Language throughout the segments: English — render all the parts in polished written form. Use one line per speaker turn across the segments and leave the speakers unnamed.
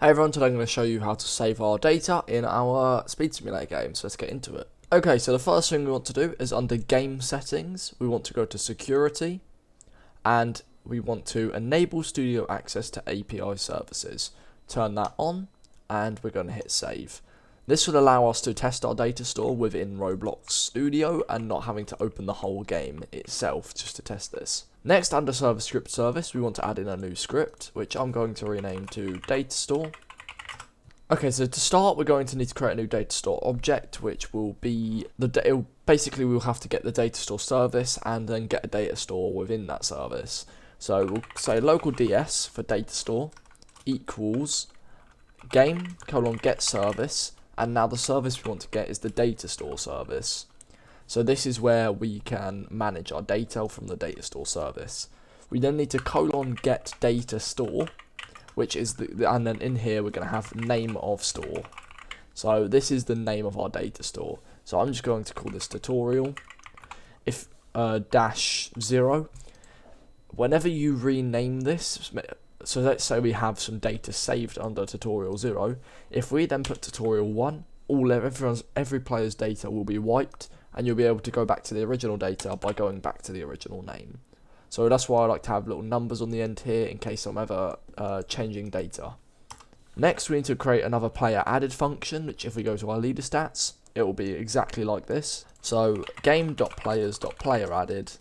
Hey everyone, today I'm going to show you how to save our data in our speed simulator game, so let's get into it. Okay, so the first thing we want to do is under game settings, we want to go to security, and we want to enable studio access to API services. Turn that on, and we're going to hit save. This will allow us to test our data store within Roblox Studio and not having to open the whole game itself just to test this. Next, under server script service, we want to add in a new script, which I'm going to rename to DataStore. Okay, so to start, we're going to need to create a new DataStore object, which will be basically we'll have to get the DataStore service and then get a data store within that service. So we'll say local ds for DataStore equals game : get service, and now the service we want to get is the DataStore service. So this is where we can manage our data from the DataStore service. We then need to get data store, which is and then in here we're going to have name of store. So this is the name of our data store. So I'm just going to call this tutorial. If -0, whenever you rename this, so let's say we have some data saved under tutorial 0. If we then put tutorial 1, every player's data will be wiped, and you'll be able to go back to the original data by going back to the original name. So that's why I like to have little numbers on the end here in case I'm ever changing data. Next, we need to create another player added function, which if we go to our leader stats, it will be exactly like this. So game.players.playerAdded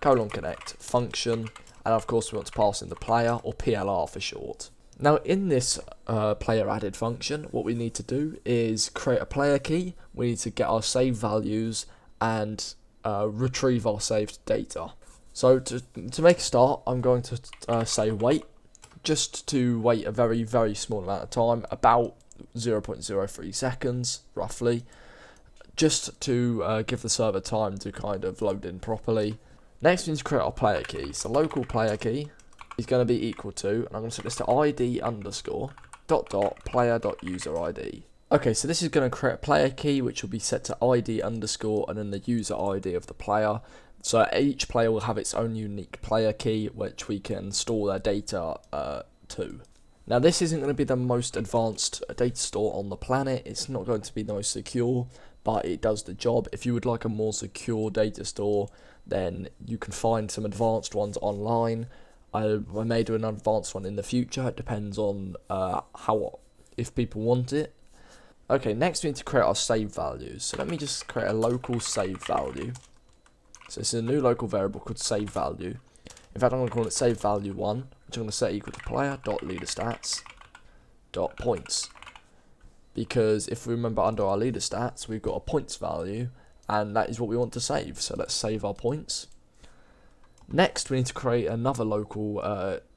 :connect function, and of course we want to pass in the player, or PLR for short. Now in this player added function, what we need to do is create a player key. We need to get our save values and retrieve our saved data. So to make a start, I'm going to say wait, just to wait a very, very small amount of time, about 0.03 seconds roughly, just to give the server time to kind of load in properly. Next we need to create our player key. So local player key is going to be equal to, and I'm going to set this to id underscore ..player.user_id. Okay, so this is going to create a player key which will be set to id underscore and then the user id of the player. So each player will have its own unique player key which we can store their data to. Now this isn't going to be the most advanced data store on the planet. It's not going to be the most secure, but it does the job. If you would like a more secure data store, then you can find some advanced ones online. I may do an advanced one in the future. It depends on if people want it. Okay, next we need to create our save values. So let me just create a local save value. So this is a new local variable called save value. In fact, I'm going to call it save value 1, which I'm going to set equal to player.leaderstats.points. Because if we remember under our leader stats, we've got a points value, and that is what we want to save. So let's save our points. Next, we need to create another local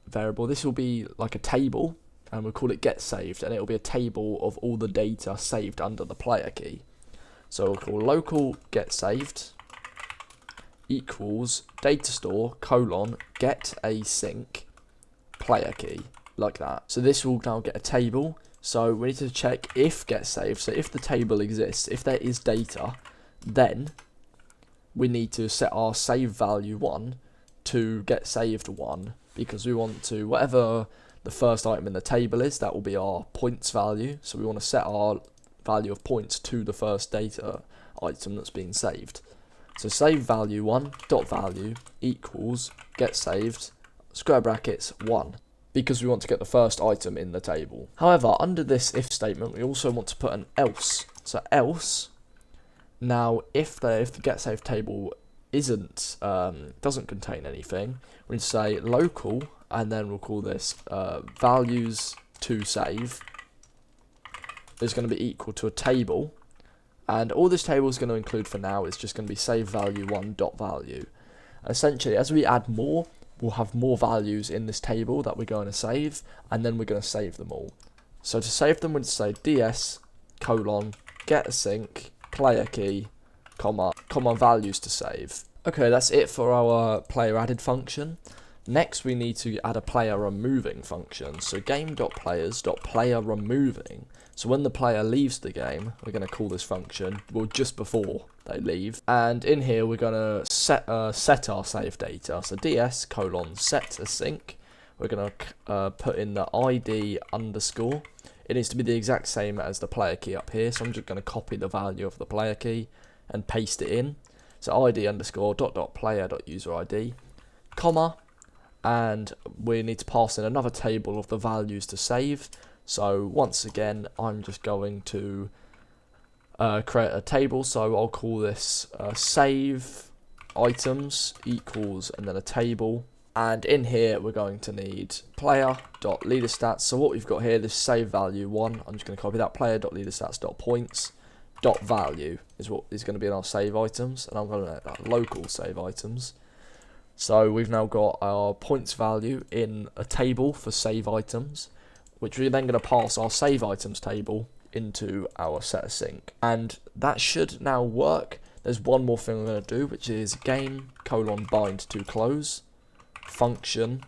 variable. This will be like a table, and we'll call it getSaved, and it will be a table of all the data saved under the player key. So we'll call local getSaved equals DataStore : getAsync player key, like that. So this will now get a table. So we need to check if getSaved. So if the table exists, if there is data, then we need to set our save value 1 to get saved 1, because we want to, whatever the first item in the table is, that will be our points value. So we want to set our value of points to the first data item that's being saved. So save value 1 dot value equals get saved square brackets 1, because we want to get the first item in the table. However, under this if statement, we also want to put an else. So else, now if the get saved table doesn't contain anything, we need to say local, and then we'll call this values to save is going to be equal to a table, and all this table is going to include for now is just going to be save value 1 dot value. Essentially, as we add more, we'll have more values in this table that we're going to save, and then we're going to save them all. So to save them, we'll say ds : getAsync player key comma values to save. Okay, that's it for our player added function. Next, we need to add a player removing function. So game.players.playerRemoving. So when the player leaves the game, we're going to call this function, well, just before they leave. And in here, we're going to set our save data. So ds : set async we're going to put in the ID underscore. It needs to be the exact same as the player key up here, so I'm just going to copy the value of the player key and paste it in. So ID underscore dot player dot user ID, comma, and we need to pass in another table of the values to save. So once again, I'm just going to create a table, so I'll call this save items equals and then a table, and in here we're going to need player.leaderstats. So what we've got here, this save value 1, I'm just going to copy that, player.leaderstats.points.value is what is going to be in our save items, and I'm going to make that local save items. So we've now got our points value in a table for save items, which we're then going to pass our save items table into our setAsync, and that should now work. There's one more thing I'm going to do, which is game::bind to close function.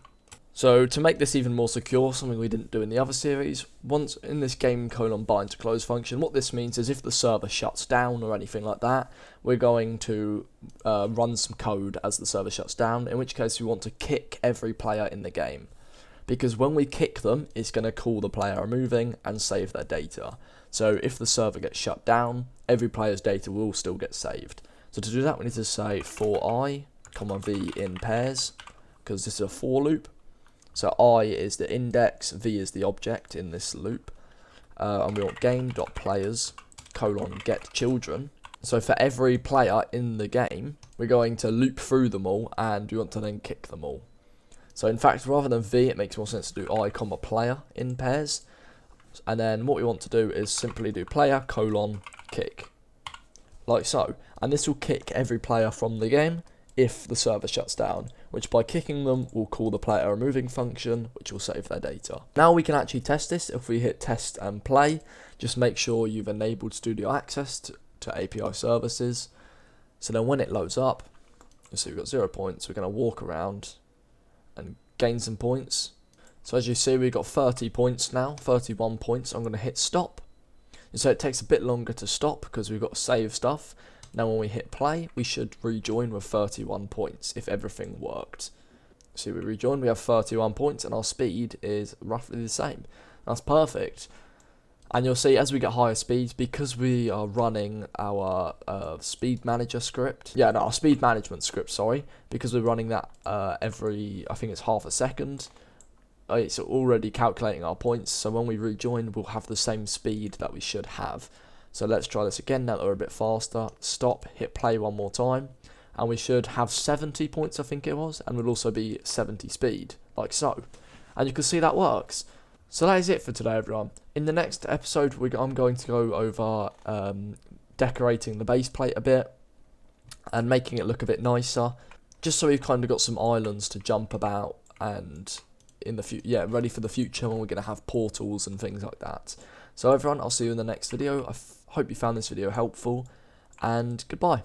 So to make this even more secure, something we didn't do in the other series, once in this game::bind to close function, what this means is if the server shuts down or anything like that, we're going to run some code as the server shuts down, in which case we want to kick every player in the game. Because when we kick them, it's going to call the player removing and save their data. So if the server gets shut down, every player's data will still get saved. So to do that, we need to say for I, v in pairs, because this is a for loop. So I is the index, v is the object in this loop, and we want game.players::getChildren. So for every player in the game, we're going to loop through them all, and we want to then kick them all. So in fact, rather than v, it makes more sense to do I, player in pairs. And then what we want to do is simply do player::kick, like so. And this will kick every player from the game if the server shuts down, which by kicking them will call the player removing function, which will save their data. Now we can actually test this. If we hit test and play, just make sure you've enabled Studio Access to API services. So then when it loads up, you'll see we've got 0 points. We're going to walk around and gain some points. So as you see, we've got 30 points now, 31 points. I'm going to hit stop. And so it takes a bit longer to stop because we've got to save stuff. Now when we hit play, we should rejoin with 31 points if everything worked. So we rejoin, we have 31 points, and our speed is roughly the same. That's perfect. And you'll see as we get higher speeds, because we are running our speed manager script, our speed management script, sorry, because we're running that every, I think it's half a second, it's already calculating our points, so when we rejoin, we'll have the same speed that we should have. So let's try this again, now that we're a bit faster. Stop, hit play one more time, and we should have 70 points, I think it was, and we'll also be 70 speed, like so. And you can see that works. So that is it for today, everyone. In the next episode, I'm going to go over decorating the base plate a bit and making it look a bit nicer, just so we've kind of got some islands to jump about and in the ready for the future when we're going to have portals and things like that. So everyone, I'll see you in the next video. I hope you found this video helpful, and goodbye.